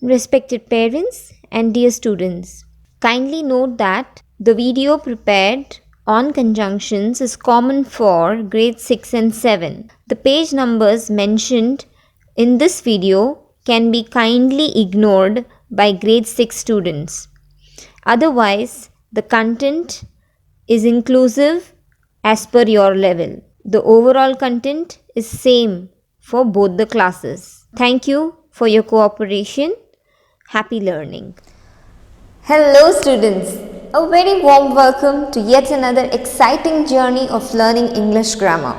Respected parents and dear students, kindly note that the video prepared on conjunctions is common for grade 6 and 7. The page numbers mentioned in this video can be kindly ignored by grade 6 students. Otherwise, the content is inclusive as per your level. The overall content is same for both the classes. Thank you for your cooperation. Happy learning. Hello students, a very warm welcome to yet another exciting journey of learning English grammar.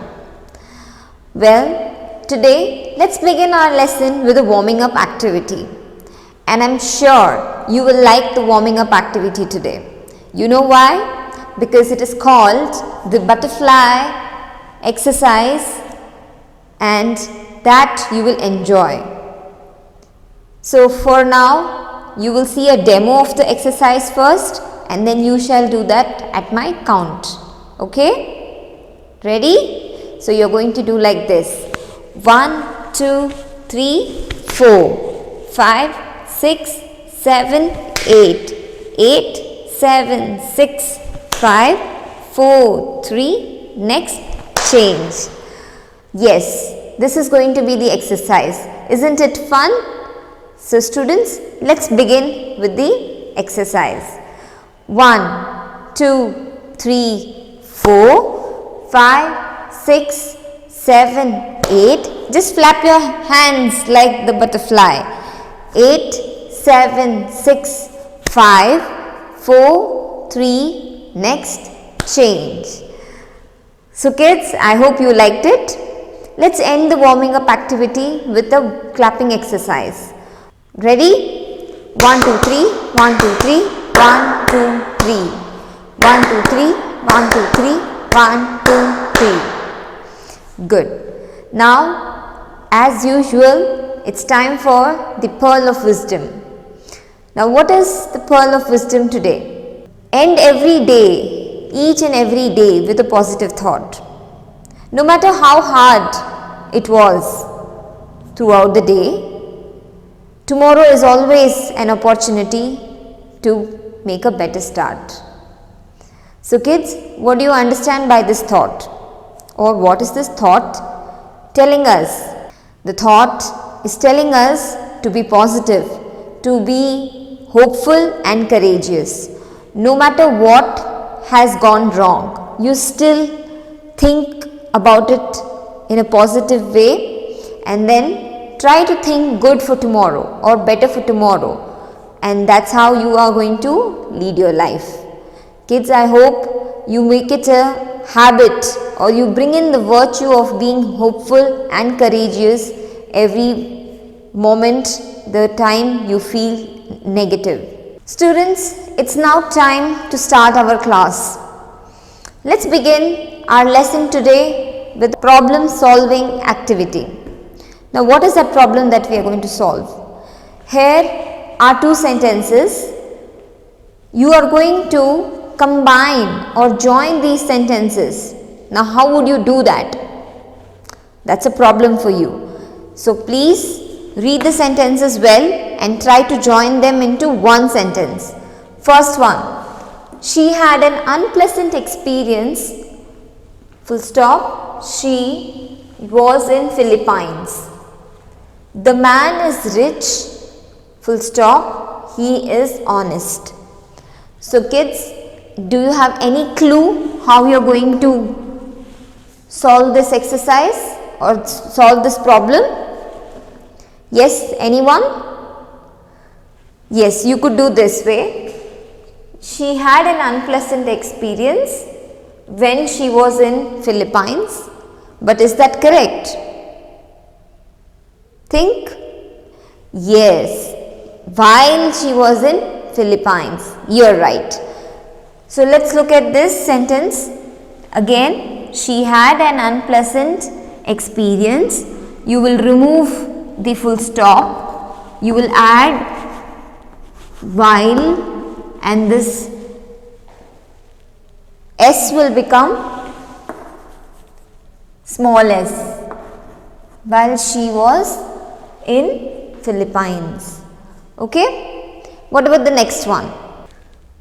Well, today let's begin our lesson with a warming up activity. And I'm sure you will like the warming up activity today. You know why? Because it is called the butterfly exercise and that you will enjoy. So for now, you will see a demo of the exercise first and then you shall do that at my count. Okay? Ready? So you are going to do like this. 1, 2, 3, 4, 5, 6, 7, 8. 8, 7, 6, 5, 4, 3. Next, change. Yes, this is going to be the exercise. Isn't it fun? So students, let's begin with the exercise. 1, 2, 3, 4, 5, 6, 7, 8. Just flap your hands like the butterfly. 8, 7, 6, 5, 4, 3. Next, change. So kids, I hope you liked it. Let's end the warming up activity with a clapping exercise. Ready? 1, 2, 3, 1, 2, 3, 1, 2, 3. 1, 2, 3, 1, 2, 3, 1, 2, 3. Good. Now, as usual, it's time for the pearl of wisdom. Now, what is the pearl of wisdom today? End every day, each and every day with a positive thought. No matter how hard it was throughout the day, tomorrow is always an opportunity to make a better start. So kids, what do you understand by this thought? Or what is this thought telling us? The thought is telling us to be positive, to be hopeful and courageous. No matter what has gone wrong, you still think about it in a positive way and then try to think good for tomorrow or better for tomorrow, and that's how you are going to lead your life. Kids, I hope you make it a habit or you bring in the virtue of being hopeful and courageous every moment the time you feel negative. Students, it's now time to start our class. Let's begin our lesson today with problem solving activity. Now, what is that problem that we are going to solve? Here are two sentences. You are going to combine or join these sentences. Now, how would you do that? That's a problem for you. So, please read the sentences well and try to join them into one sentence. First one. She had an unpleasant experience. Full stop. She was in Philippines. The man is rich, full stop, he is honest. So kids, do you have any clue how you are going to solve this exercise or solve this problem? Yes, anyone? Yes, you could do this way. She had an unpleasant experience when she was in Philippines, but is that correct? Think. Yes, while she was in Philippines. You're right. So let's look at this sentence. Again, she had an unpleasant experience. You will remove the full stop. You will add while and this S will become small s. While she was in Philippines. Okay. What about the next one?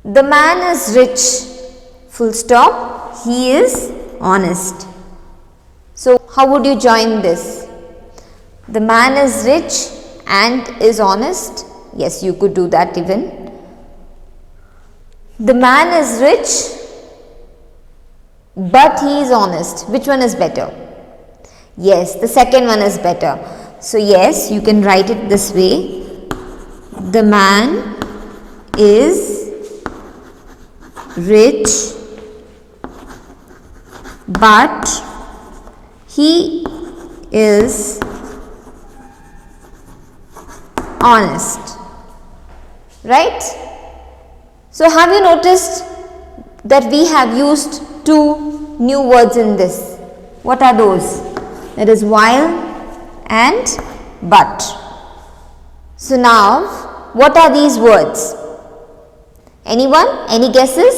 The man is rich, full stop, he is honest. So, how would you join this? The man is rich and is honest. Yes, you could do that even. The man is rich but he is honest. Which one is better? Yes, the second one is better. So, yes, you can write it this way. The man is rich but he is honest. Right? So, have you noticed that we have used two new words in this? What are those? That is while and but. So, now what are these words? Anyone? Any guesses?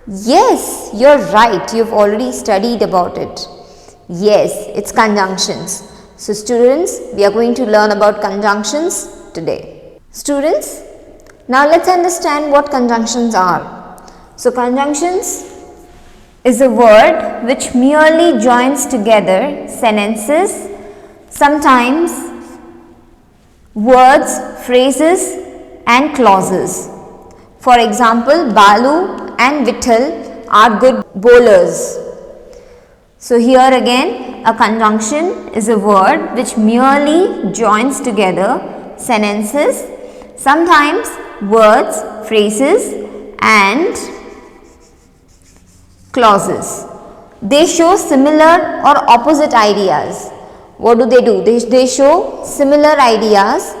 Yes, you're right. You've already studied about it. Yes, it's conjunctions. So, students, we are going to learn about conjunctions today. Students, now let's understand what conjunctions are. So, conjunctions is a word which merely joins together sentences, sometimes words, phrases and clauses. For example, Balu and Vittal are good bowlers. So, here again a conjunction is a word which merely joins together sentences, sometimes words, phrases and clauses. They show similar or opposite ideas. What do? They show similar ideas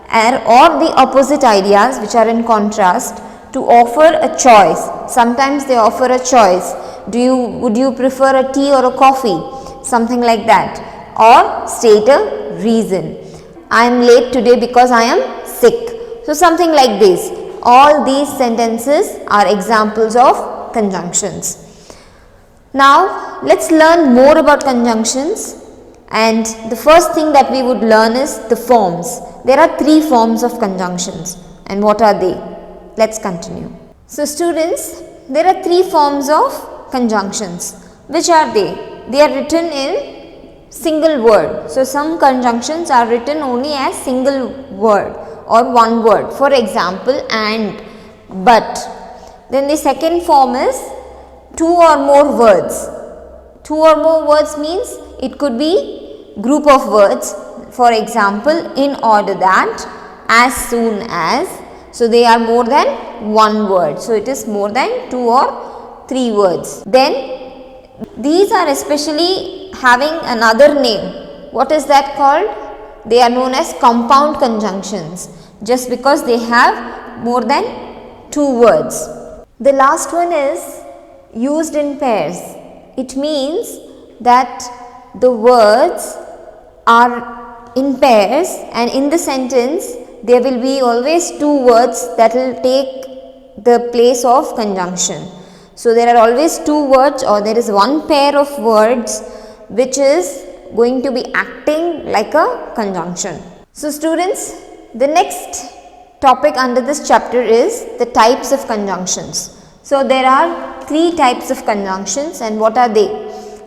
or the opposite ideas which are in contrast to offer a choice. Sometimes they offer a choice. Would you prefer a tea or a coffee? Something like that. Or state a reason. I am late today because I am sick. So, something like this. All these sentences are examples of conjunctions. Now, let's learn more about conjunctions, and the first thing that we would learn is the forms. There are three forms of conjunctions, and what are they? Let's continue. So, students, there are three forms of conjunctions. Which are they? They are written in single word. So, some conjunctions are written only as single word or one word. For example, and, but. Then the second form is two or more words. Two or more words means it could be group of words. For example, in order that, as soon as. So, they are more than one word. So, it is more than two or three words. Then these are especially having another name. What is that called? They are known as compound conjunctions, just because they have more than two words. The last one is used in pairs. It means that the words are in pairs, and in the sentence there will be always two words that will take the place of conjunction. So, there are always two words, or there is one pair of words which is going to be acting like a conjunction. So, students, the next topic under this chapter is the types of conjunctions. So, there are three types of conjunctions, and what are they?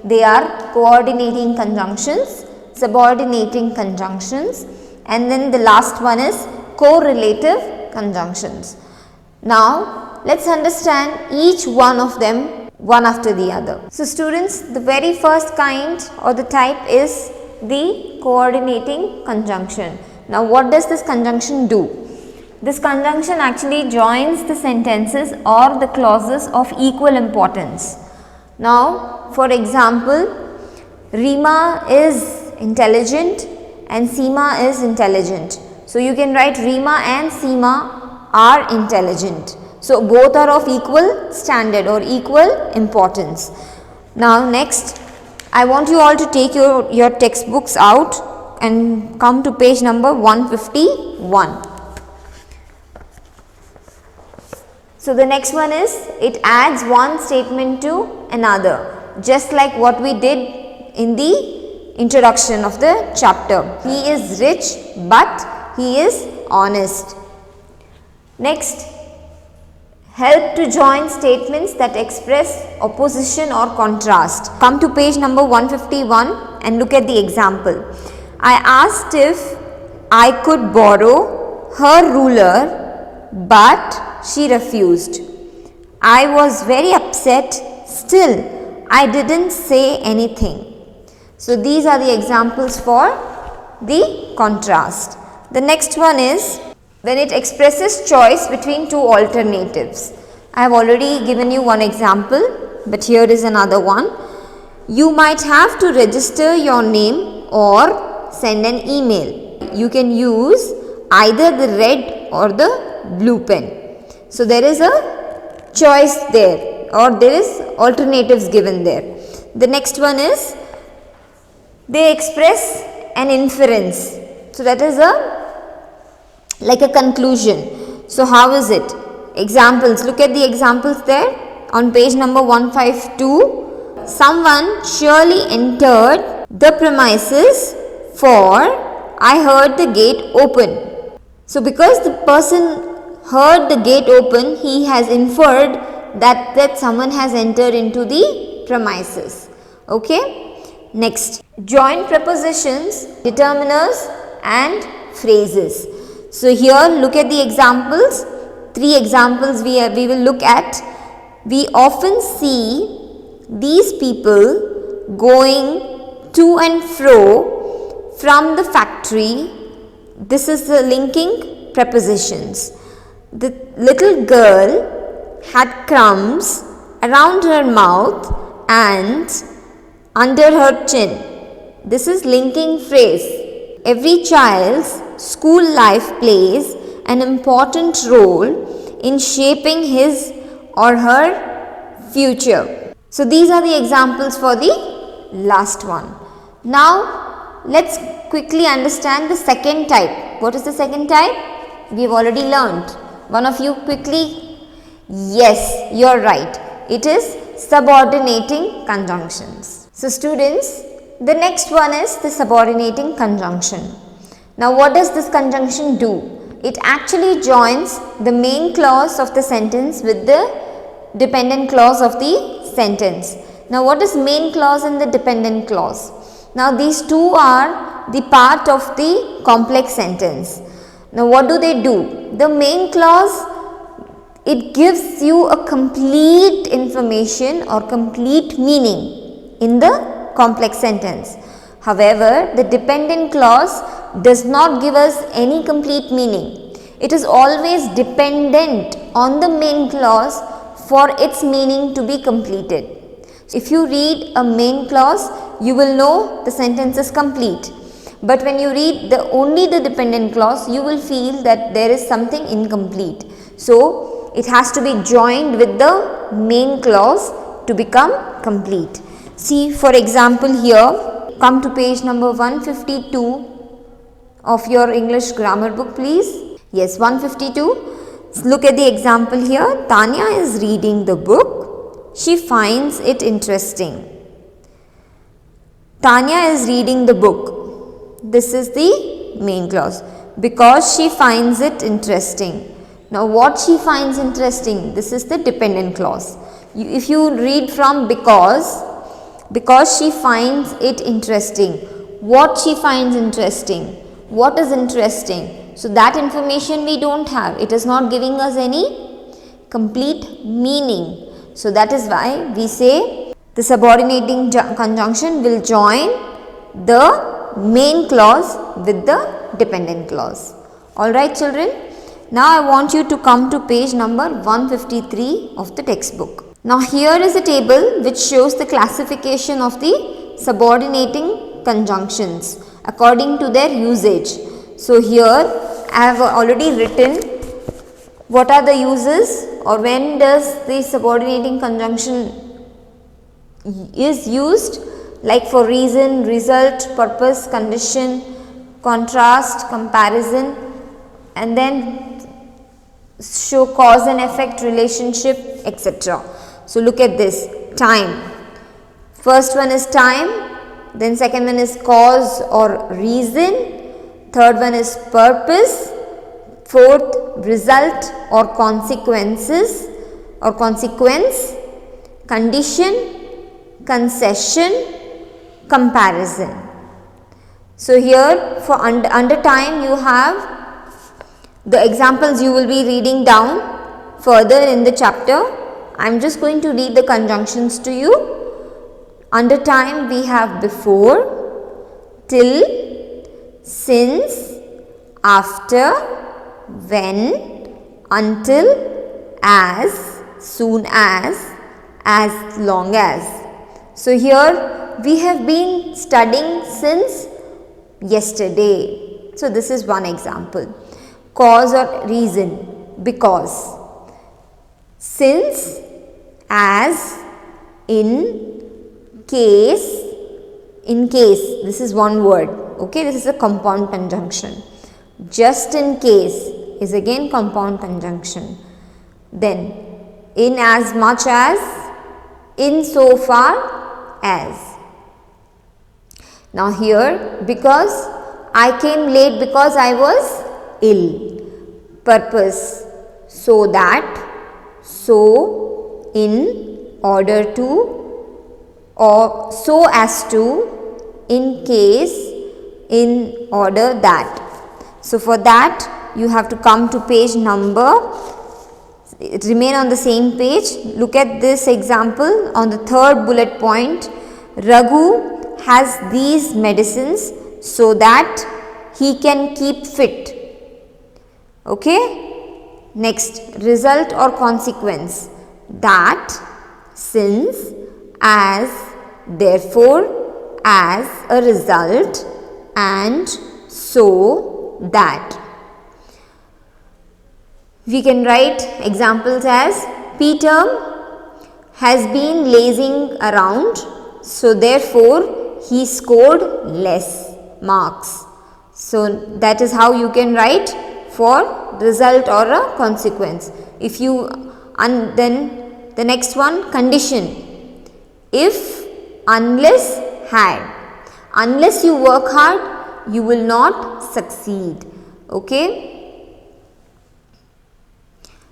They are coordinating conjunctions, subordinating conjunctions, and then the last one is correlative conjunctions. Now, let's understand each one of them one after the other. So, students, the very first kind or the type is the coordinating conjunction. Now, what does this conjunction do? This conjunction actually joins the sentences or the clauses of equal importance. Now, for example, Rima is intelligent and Seema is intelligent. So, you can write Rima and Seema are intelligent. So, both are of equal standard or equal importance. Now, next, I want you all to take your textbooks out and come to page number 151. So, the next one is it adds one statement to another, just like what we did in the introduction of the chapter. He is rich but he is honest. Next, help to join statements that express opposition or contrast. Come to page number 151 and look at the example. I asked if I could borrow her ruler, but she refused. I was very upset, still I didn't say anything. So these are the examples for the contrast. The next one is when it expresses choice between two alternatives. I have already given you one example, but here is another one. You might have to register your name or send an email. You can use either the red or the blue pen. So there is a choice there, or there is alternatives given there. The next one is they express an inference. So that is like a conclusion. So how is it? Examples. Look at the examples there on page number 152. Someone surely entered the premises, for I heard the gate open. So because the person heard the gate open, he has inferred that someone has entered into the premises. Okay. Next, join prepositions, determiners and phrases. So here look at the examples. 3 examples we will look at. We often see these people going to and fro from the factory. This is the linking prepositions. The little girl had crumbs around her mouth and under her chin. This is linking phrase. Every child's school life plays an important role in shaping his or her future. So these are the examples for the last one. Now let's quickly understand the second type. What is the second type? We have already learned. One of you quickly. Yes, you are right. It is subordinating conjunctions. So students, the next one is the subordinating conjunction. Now what does this conjunction do? It actually joins the main clause of the sentence with the dependent clause of the sentence. Now what is main clause and the dependent clause? Now these two are the part of the complex sentence. Now what do they do? The main clause, it gives you a complete information or complete meaning in the complex sentence. However, the dependent clause does not give us any complete meaning. It is always dependent on the main clause for its meaning to be completed. So if you read a main clause, you will know the sentence is complete. But when you read only the dependent clause, you will feel that there is something incomplete. So it has to be joined with the main clause to become complete. See, for example, here, come to page number 152 of your English grammar book, please. Yes, 152. Look at the example here. Tanya is reading the book. She finds it interesting. Tanya is reading the book. This is the main clause. Because she finds it interesting. Now what she finds interesting? This is the dependent clause. If you read from because she finds it interesting. What she finds interesting? What is interesting? So that information we don't have. It is not giving us any complete meaning. So that is why we say the subordinating conjunction will join the main clause with the dependent clause. Alright children. Now I want you to come to page number 153 of the textbook. Now here is a table which shows the classification of the subordinating conjunctions according to their usage. So here I have already written what are the uses or when does the subordinating conjunction is used, like for reason, result, purpose, condition, contrast, comparison, and then show cause and effect, relationship, etc. So look at this. Time. First one is time, then second one is cause or reason, third one is purpose, Fourth, result or consequences or consequence. Condition, concession, comparison. So here for under time you have the examples you will be reading down further in the chapter. I am just going to read the conjunctions to you. Under time we have before, till, since, after, when, until, as, soon as long as. So here we have been studying since yesterday. So this is one example. Cause or reason, because. Since, as, in case, this is one word, okay, this is a compound conjunction. Just in case is again compound conjunction. Then, in as much as, in so far as. Now here, because I came late because I was ill. Purpose, so that, so, in, order to, or so as to, in case, in order that. So for that you have to come to page number, remain on the same page. Look at this example on the third bullet point. Raghu has these medicines so that he can keep fit. Okay. Next, result or consequence, that, since, as, therefore, as a result, and so that. We can write examples as Peter has been lazing around, so therefore he scored less marks. So that is how you can write for result or a consequence. If you, and then the next one, condition, if, unless, had. Unless you work hard, you will not succeed. Okay.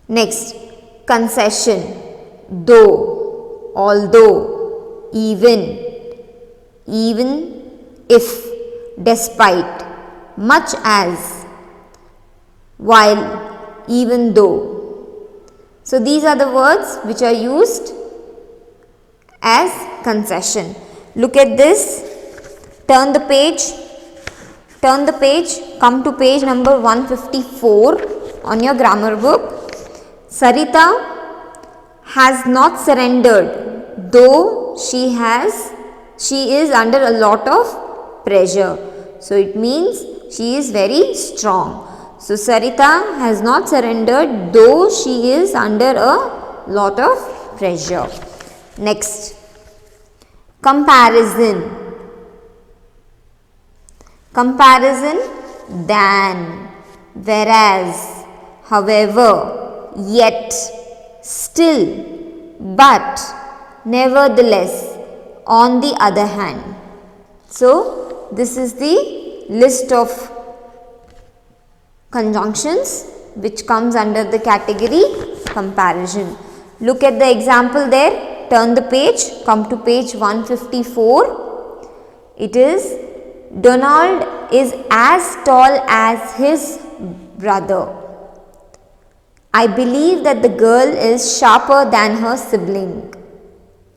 Next, concession, though, although, even if, despite, much as, while, even though. So these are the words which are used as concession. Look at this, turn the page, come to page number 154 on your grammar book. Sarita has not surrendered, though she is under a lot of pressure. So it means she is very strong. So Sarita has not surrendered, though she is under a lot of pressure. Next, comparison. Comparison, than, whereas, however, yet, still, but, nevertheless, on the other hand. So this is the list of conjunctions which comes under the category comparison. Look at the example there, turn the page, come to page 154. It is, Donald is as tall as his brother. I believe that the girl is sharper than her sibling.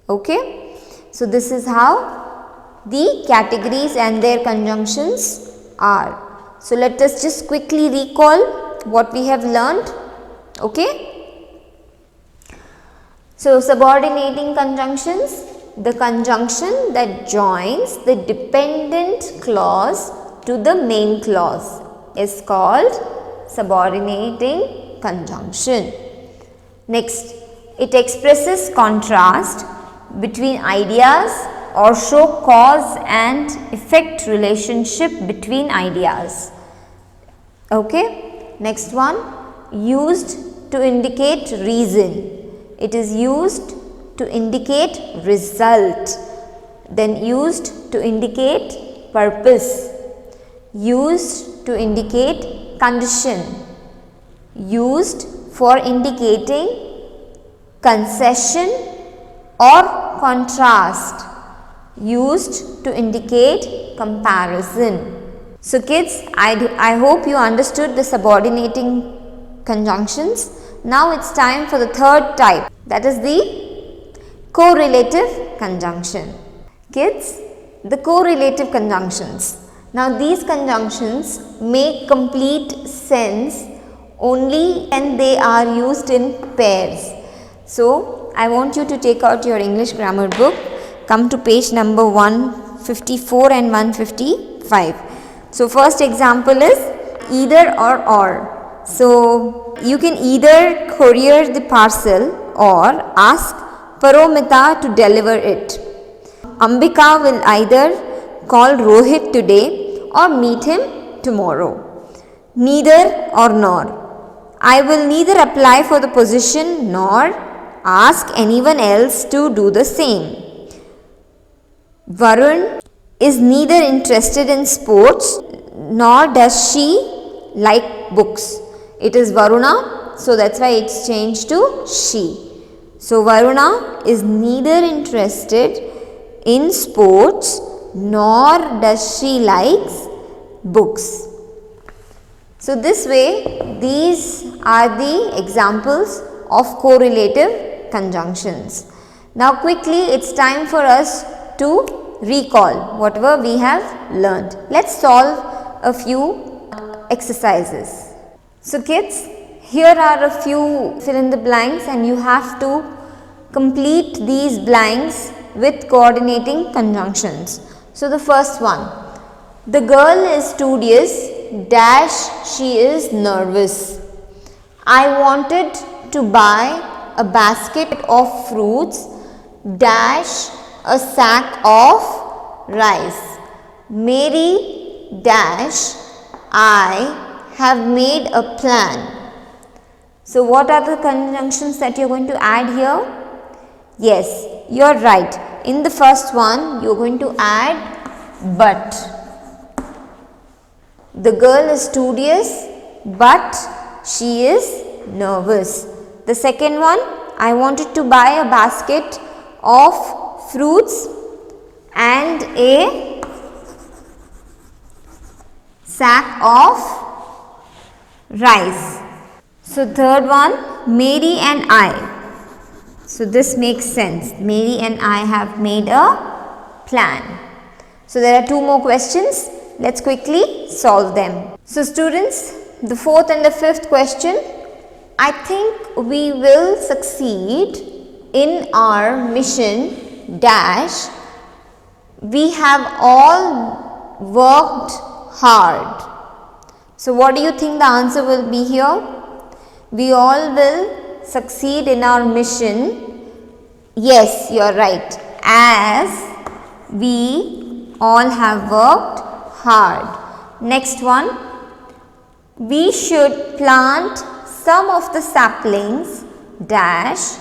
Okay. So this is how the categories and their conjunctions are. So let us just quickly recall what we have learned. Okay. So subordinating conjunctions, the conjunction that joins the dependent clause to the main clause is called subordinating conjunction. Next, it expresses contrast between ideas or show cause and effect relationship between ideas. Okay. Next one, used to indicate reason. It is used to indicate result, then used to indicate purpose, used to indicate condition, used for indicating concession or contrast, used to indicate comparison. So kids, I hope you understood the subordinating conjunctions. Now it's time for the third type, that is the correlative conjunction. Kids, the correlative conjunctions. Now these conjunctions make complete sense only when they are used in pairs. So I want you to take out your English grammar book, come to page number 154 and 155. So first example is either or. So you can either courier the parcel or ask Paromita to deliver it. Ambika will either call Rohit today or meet him tomorrow. Neither or nor. I will neither apply for the position nor ask anyone else to do the same. Varun is neither interested in sports nor does she like books. It is Varuna, so that's why it's changed to she. So Varuna is neither interested in sports nor does she likes books. So this way, these are the examples of correlative conjunctions. Now quickly, it's time for us to recall whatever we have learned. Let's solve a few exercises. So kids, here are a few fill in the blanks and you have to complete these blanks with coordinating conjunctions. So the first one, the girl is studious dash she is nervous. I wanted to buy a basket of fruits dash a sack of rice. Mary dash I have made a plan. So what are the conjunctions that you are going to add here? Yes, you are right. In the first one, you are going to add but. The girl is studious, but she is nervous. The second one, I wanted to buy a basket of fruits and a sack of rice. So third one, Mary and I. So this makes sense. Mary and I have made a plan. So there are two more questions. Let's quickly solve them. So students, the fourth and the fifth question, I think we will succeed in our mission dash. We have all worked hard. So what do you think the answer will be here? We all will succeed in our mission. Yes, you are right. As we all have worked hard. Next one, we should plant some of the saplings dash.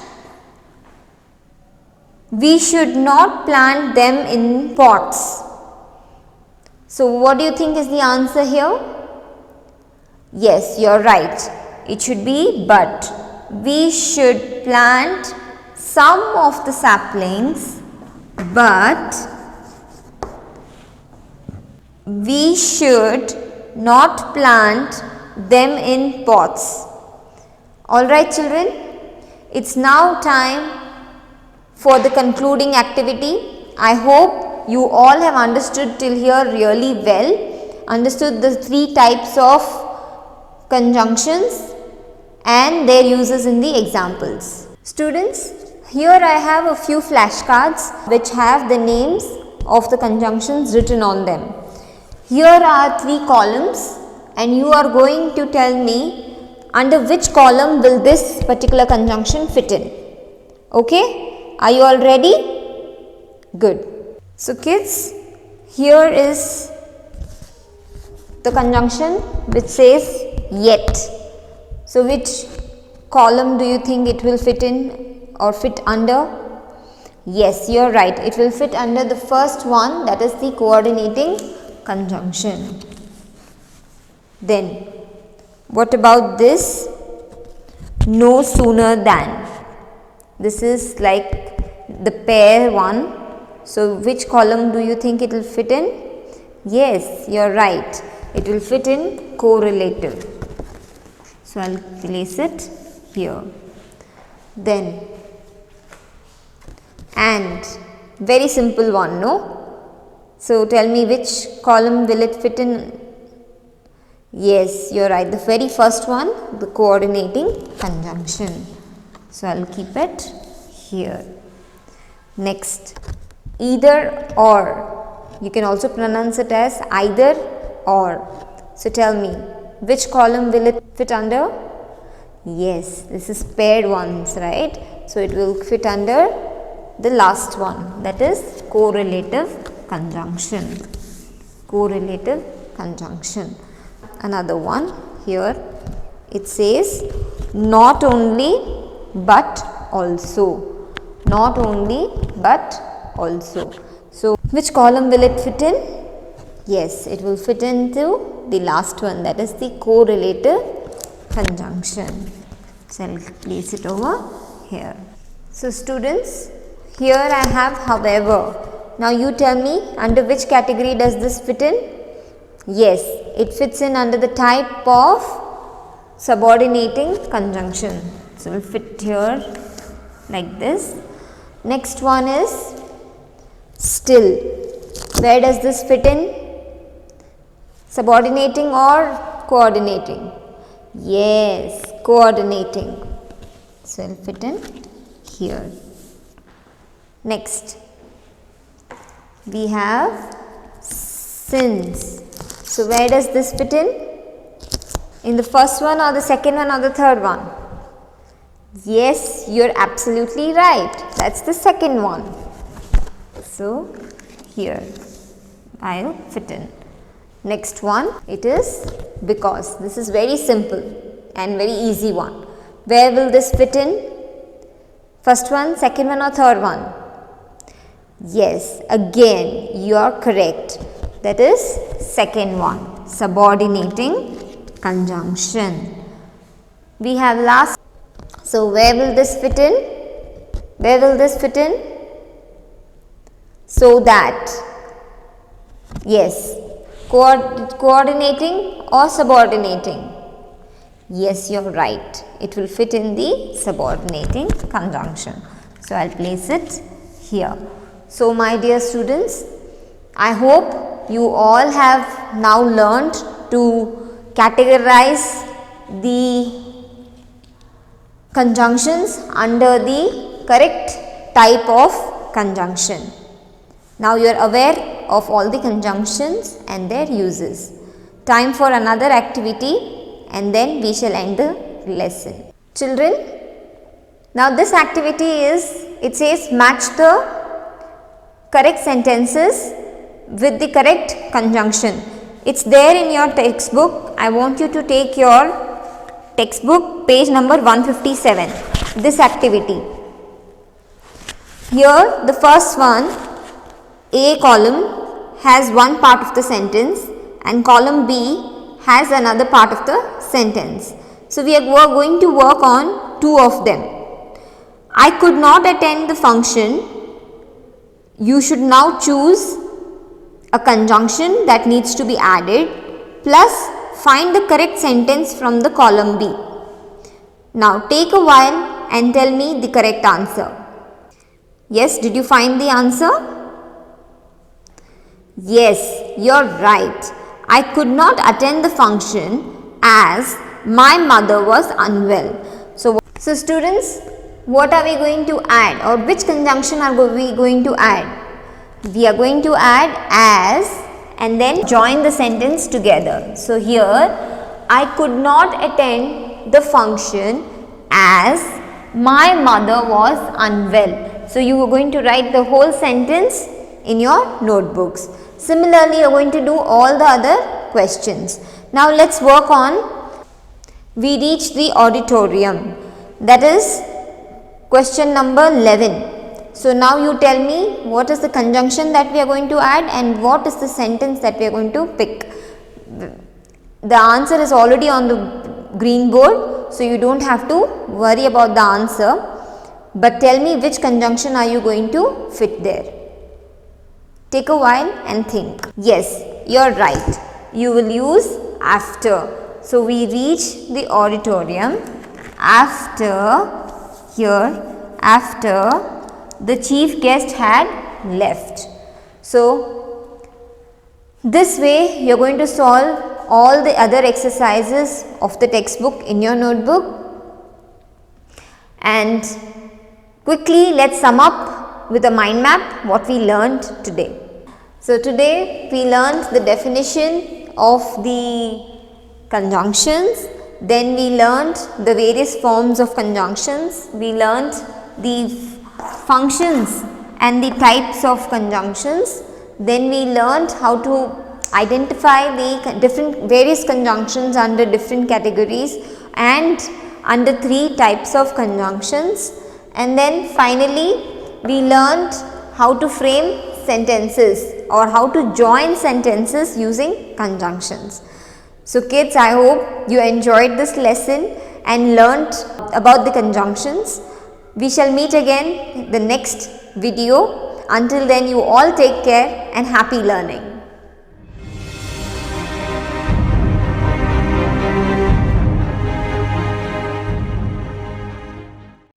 We should not plant them in pots. So what do you think is the answer here? Yes, you are right. It should be but. We should plant some of the saplings, but we should not plant them in pots. Alright children, it's now time for the concluding activity. I hope you all have understood till here really well, understood the three types of conjunctions and their uses in the examples. Students, here I have a few flashcards which have the names of the conjunctions written on them. Here are three columns and you are going to tell me under which column will this particular conjunction fit in. Okay? Are you all ready? Good. So kids, here is the conjunction which says yet. So which column do you think it will fit in or fit under? Yes, you are right. It will fit under the first one, that is the coordinating conjunction. Then what about this? no sooner than. This is like the pair one. So which column do you think it will fit in? Yes, you are right. It will fit in correlative. So I will place it here. Then and, very simple one, no? So tell me which column will it fit in? Yes, you are right. The very first one, the coordinating conjunction. So I will keep it here. Next, either or. You can also pronounce it as either or. So tell me, which column will it fit under? Yes, this is paired ones, right? So it will fit under the last one, that is correlative conjunction. Correlative conjunction. Another one here, it says not only but also. Not only but also. So which column will it fit in? Yes, it will fit into the last one, that is the correlative conjunction. So I will place it over here. So students, here I have however. Now you tell me, under which category does this fit in? Yes, it fits in under the type of subordinating conjunction. So it will fit here like this. Next one is still. Where does this fit in? Subordinating or coordinating? Yes, coordinating. So it will fit in here. Next, we have since. So where does this fit in? In the first one or the second one or the third one? Yes, you are absolutely right. That's the second one. So here I will fit in. Next one, it is because. This is very simple and very easy one. Where will this fit in? First one, second one or third one? Yes, again you are correct. That is second one, subordinating conjunction. We have last. So where will this fit in? Where will this fit in? So that. Yes, coordinating or subordinating? Yes, you are right. It will fit in the subordinating conjunction. So I will place it here. So my dear students, I hope you all have now learnt to categorize the conjunctions under the correct type of conjunction. Now you are aware of all the conjunctions and their uses. Time for another activity and then we shall end the lesson. Children, now this activity is, it says match the correct sentences with the correct conjunction. It's there in your textbook. I want you to take your textbook, page number 157, this activity. Here the first one, A column has one part of the sentence and column B has another part of the sentence. So we are going to work on two of them. I could not attend the function. You should now choose a conjunction that needs to be added plus find the correct sentence from the column B. Now take a while and tell me the correct answer. Yes, did you find the answer? Yes, you're right. I could not attend the function as my mother was unwell. So students, what are we going to add, or which conjunction are we going to add? We are going to add as and then join the sentence together. So here, I could not attend the function as my mother was unwell. So you are going to write the whole sentence in your notebooks. Similarly, you are going to do all the other questions. Now let's work on, we reach the auditorium. That is question number 11. So now you tell me what is the conjunction that we are going to add and what is the sentence that we are going to pick. The answer is already on the green board. so you don't have to worry about the answer. But tell me which conjunction are you going to fit there. Take a while and think. Yes, you're right. You will use after. So we reach the auditorium after the chief guest had left. So this way you are going to solve all the other exercises of the textbook in your notebook. And quickly let's sum up with a mind map what we learned today. So today we learned the definition of the conjunctions, then we learned the various forms of conjunctions, we learned the functions and the types of conjunctions, then we learned how to identify the various conjunctions under different categories and under 3 types of conjunctions, and then finally we learned how to frame sentences or how to join sentences using conjunctions. So kids, I hope you enjoyed this lesson and learnt about the conjunctions. We shall meet again in the next video. Until then, you all take care and happy learning.